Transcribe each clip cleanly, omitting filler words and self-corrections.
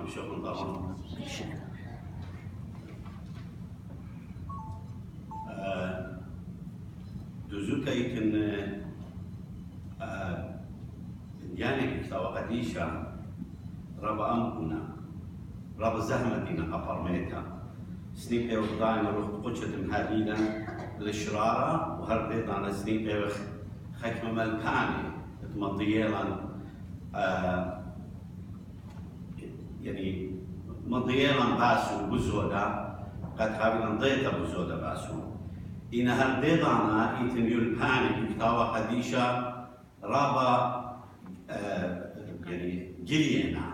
هم شغل طبعا. دوزوتا يمكن يعني كتاب قديشة ربا أمكنا ربا زهمتنا أبرميتا سنيب إيوخ داينا روح قجة مهالينا الشرارة وهربيتنا سنيب إيوخ حكمة ملكاني مضيلا يعني مضيلا باسو بزودا قد قابلنا ضيتا بزودا باسو إن هالديضانا إتن يلباني كتابة قديشة رابا يعني جلينا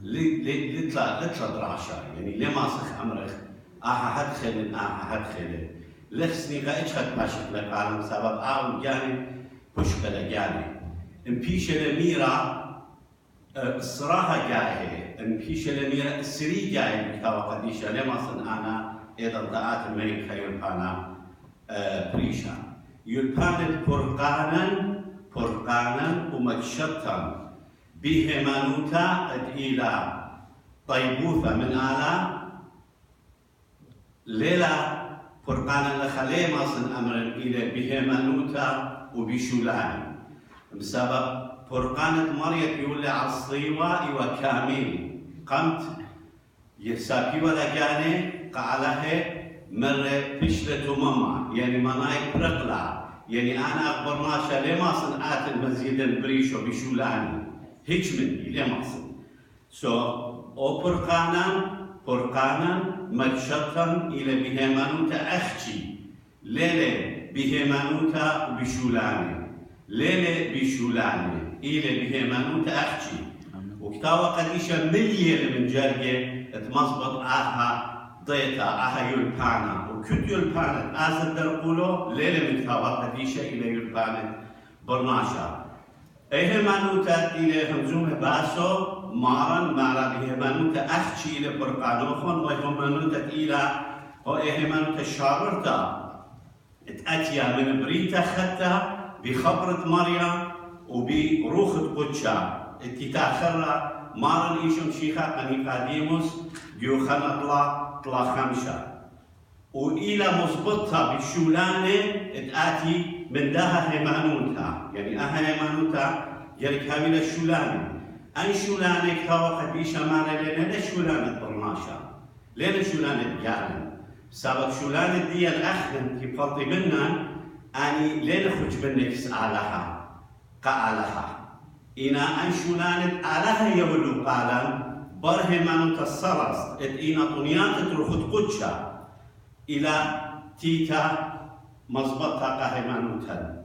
لتلا دراشا يعني لما سخ أمرخ هدخل لخسني غايش خد ماشك لك عالم سبب جاني مشكلة جاني امبيش الأميرة الصراحة جاهي امبيش الأميرة السري جاهي كتابة قديشة لما سن أنا إذا ضاعت الملك يلبانا بريشا يلبان فرقانا ومكشطا بهمانوتا إلى طيبوثة من آلا ليلة فرقانا لخلي مصن أمر إلى بهمانوتا وبشولاني بسبب فرقانة مريم يقول لي عصيوة وكامل قمت يسابي ولا جاني قالها مرة بشلة ماما يعني مناي برقلة يعني أنا أخبر ناشا لما صنعت المزيد بريشو بشولاني هيك مني لما صن أو فرقانا مكشطا إلى بهمانوتا أختي ليلة بهمانوتا وبشولاني ليلة بشولاني إلى بهمانوتا أختي وكتاوة قديشة مليئة من جارية تمزبط ضيطة يلبانا وكنت يلبانا آزل درقولو ليلة من كتاوة قديشة إلى يلبانا برناشا إهمانوتا إلى همزومة باسو مارن مارا بهمانوتا أختي إلى برقانوخون وإهمانوتا إلى وإهمانوتا شاررتا اتأتيا من بريتا خطة بخبرة مريم وبروخة قدشا اتتاخر مارن إيشم شيخا قنيقاديموس يوخنا طلا خمسة وإلى مصبطها بالشولانة اتآتي من داها هيمانوتا يعني هيمانوتا يلك هامل الشولانة أن شولانة كتاوة قديشة مانا لنا شولانة برناشا لنا شولانة بيانا سبب شولانة دي الأخن في فضي منا أني لين خرج منك سألها قالها إنا أن شولانة آلها يولو قالا برهمان تصرص إنا طنيات تروخد قدشا إلى تيتا مزبطة قهمانوتا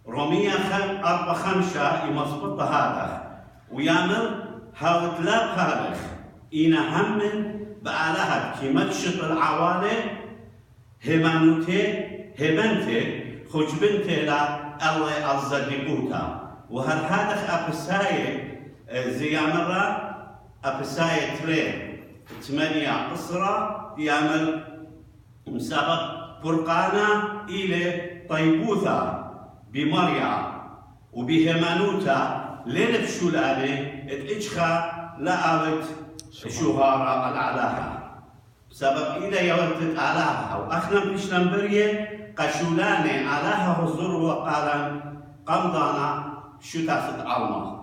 رومية 4-5 مزبطة هذا ويامر هاوت لا بخارخ إنا همن بآلها كي مكشط العوالي همنتي خوش بنتي لا الله الزدقوتا وهالحادث أبساية زي مرة أبساية 8 أسرة يعمل مسابق فرقانا إلى طيبوثة بمريا وبهمانوتا لين بشولانة اتجخا لأبت شهارة العلاها سبب إلى يورتت علاها وأخنا بشلن بريه قشولانة علاها هزور وقالا قمضانا شو تاسد عالما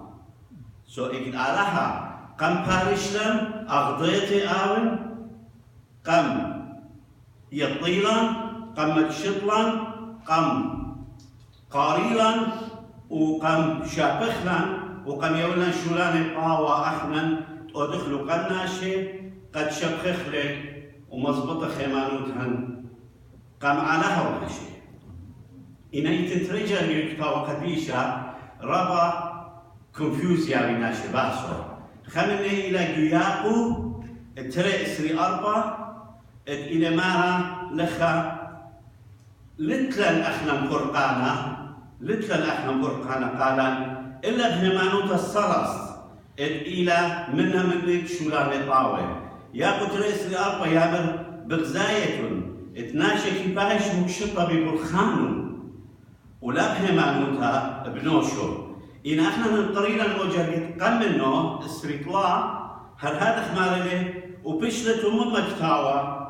إجد علاها قم بارشلن أغضيتي آون قم يطيلن قم مكشطلن قم قاريلن وقم شابخلن وقم يولن شولان قاوة أخنا ودخلوا قناشي قد شبخخلي ومزبطة خيمانوتهن قام علىها ولا شيء إن يتترجع لكتاب قديشة ربا كونفيوزيا من باسو خمني إلى جياقو ترى إسري أربا إلى مارا لخا لتلن أخنا فرقانا قالا إلا بهمانوت الصلص إلى منها من شولان طاوة يا قتر إسري أربا يامر بغزاية اتناشى كيباش مكشطة ببرخانو ولا بهمانوتها بنوشو إن احنا من طريقة الموجة قمنو استريطلا هذا مالله وبشلت هم مكتاوى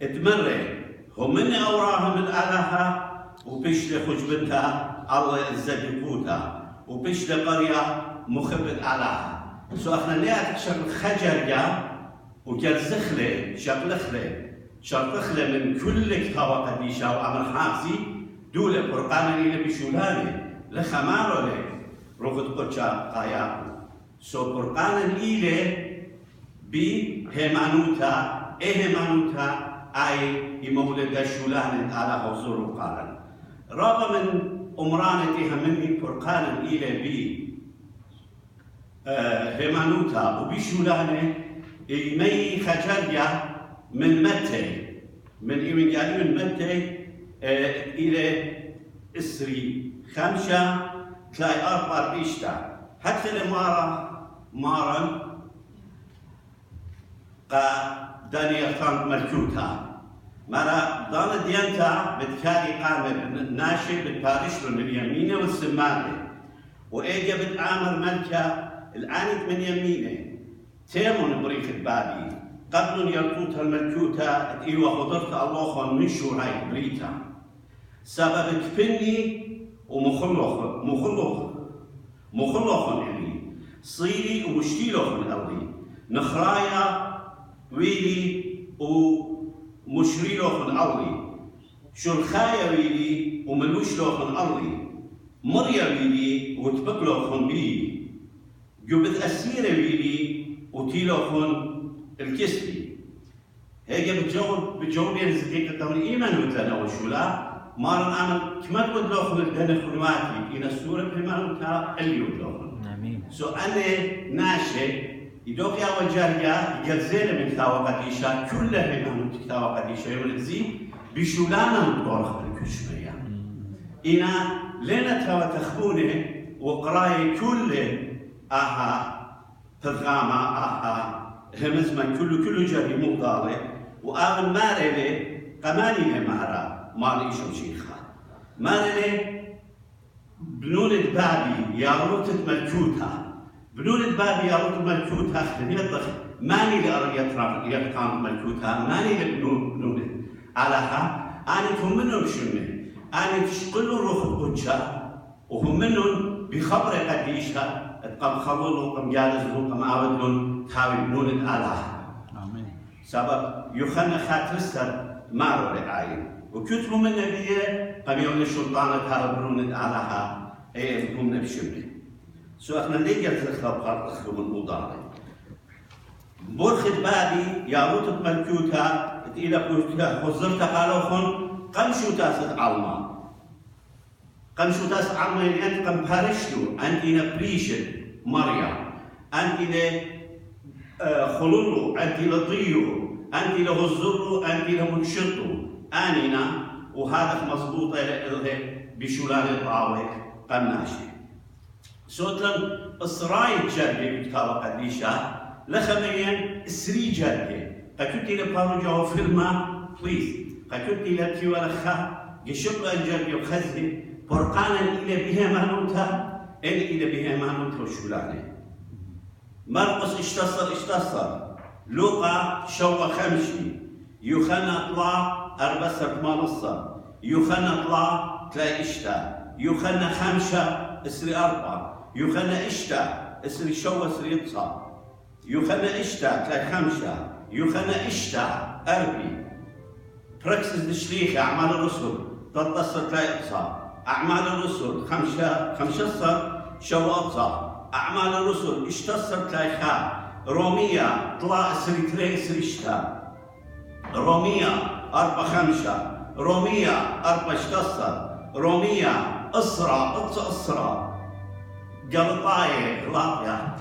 تمري هم من أوراهم الآلهة وبشلة خجبتها الله الزدقوتها وبشلة قرية مخبت آلهة سو احنا ليه تكشف خجر جا وجر زخلة شرطخلة من كل كتاوى قديشة وعمل حافظي دولة برقانا إلى بشولاني لخمارو لي رغد قدشا قاياكو سو برقانا إلى بهمانوتا هيمانوتا أي مولد شولان على حضور قارن رابع من أمرانتها مني برقانا إلى هيمانوتا وبشولانه مي خجريا من متى من إيمانجالي من متى إلى إسري 5 تلاقي 4 إشتا حتى مارا داني أفهم ملكوتا مرا دانا ديانتا بتكاري قامة ناشي بتبارش من اليمينة والسمانة وإيجا بتعامر ملكة الآنت من يمينه تيمون بريخ البابي قبل يرتوتها الملكوتا إيوه خضرت الله من شوراي بريتا سبب كفني ومخلوخ يعني صيري ومشتيلوخ من أرضي نخرايا ويلي ومشريلوخ من أرضي شرخايا ويلي وملوشلوخ من أرضي مريا ويلي وتبقلوخ من بي جبت أسيرة ويلي وتيلوخ الكسبي هيك بتجاوب ينزل الدولة إيمان وتناول شولا ما نعمل كما تقول لهم الدنيا خدماتي إن السورة بما نتا اللي يقولون. آمين. سو أنا ناشئ يدوق يا وجاريا يجزيل من كتاب قديشة كلها من كتاب قديشة يوم الزي بشولانا مطورخ بالكشمية. إنا لنا توا تخبونه وقراي كل تضغامة همز من كل جري مضارع وآمن مارله قماني مارا مالي شمشيخا مالي بنون بابي يا روت ملكوتها بنون بابي يا روت ملكوتها خليني الضخ ماني لأرى يتقان ملكوتها ماني لبنون علىها أنا هم منهم شنو أنا تشقلوا روح القدشة وهم منهم بخبر قديشة قم خلوا قم جالسوا قم عبدوا تاوي بنون الآلهة آمين سبب يخلنا خاطرستر مارو رعاية وكتبوا من نبيه قم يوم الشلطانة تاوي بنون الآلهة أي هم نبشمه سو احنا ليه جلس الخلق أخذوا من مضارع برخد بادي يا روت ملكوتها إلى بوشتها خزرت قالوخن قمشو تاسد علما قمشو تاسد علما يعني أنت قم بارشتو أنت إلى بريشن مريم أنت إلى خلولو أنت إلى ضيو أنت إلى غزرو أنت إلى منشطو آننا وهذا مضبوط إلى بشولان الطاوة قناشي سوتلن إسرائيل جربي بكتابة قديشة لخمين سري جربي قاكوتي لبارو جاو فيلما بليز قاكوتي لتيو لخا جشبل الجربي وخزي برقانا إلى بها مانوتا إلى بها مانوتا وشولاني مرقس اشتصر لوقا شوى خمشي يوخنا طلع أربسة مالصة يوخنا طلع تلاقي إشتا يوخنا 5 اسري 4 يوخنا إشتا اسري شوى اسري إتصا يوخنا إشتا تلاقي 5 يوخنا إشتا أربي بركسس دشليخ أعمال الرسل 13 تلاقي إتصا أعمال الرسل 15 شوى إتصا أعمال الرسل اشتصر تلاقي رومية طلع اسري 3 اسري إشتا رومية 4 5 رومية 4 اشتصر رومية أسرة قلطاية غلاطية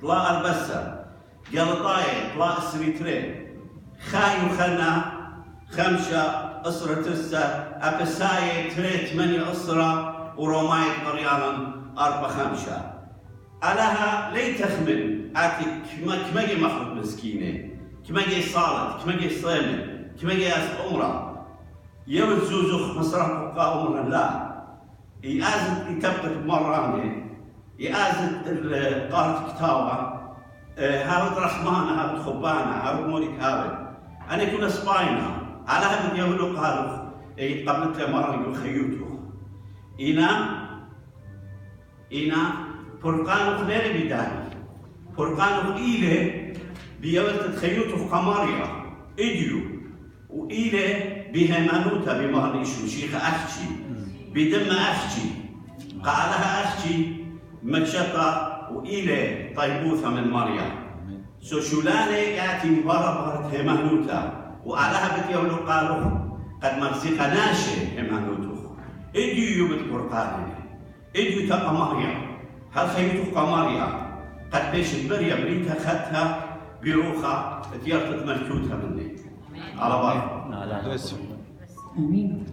طلع البسر قلطاية طلع اسري 3 خاي وخنا 5 أسرة 9 أبساية 3 8 أسرة وروماية طريانا 4 5 ألها لي تخمن آتي كما جي مخلوق مسكينة كما جي صالت كما جي صيمة كما جي أمرا يوم زوزخ مصرح بقى أمرا لا يأزد يتبقى مراني يأزد قارة كتاوة هاود رحمانة هاود خبانة هاود مولك هاود أنا كنا سباينا على هذا يقولوا قالوا قبلت له مرة يقول خيوتو إنا فرقانو خليل بداني فرقانو إيله بيولت خيوتو في قماريا إديو وإيله بهمانوتا بمهنيشو شيخ أخشي بدم أخشي قالها أخشي مكشطة وإلى طيبوثة من مريم شولانة يأتي مبارا همانوتا وعلىها بتيولو قالوا قد مرسيقا ناشي همانوتو إديو بالقرقان إديو تبقى مريم هل خيوتو قماريا قد بيش البرية بريتها خدتها بروخة تيارتت ملكوتها مني على بعض. آمين.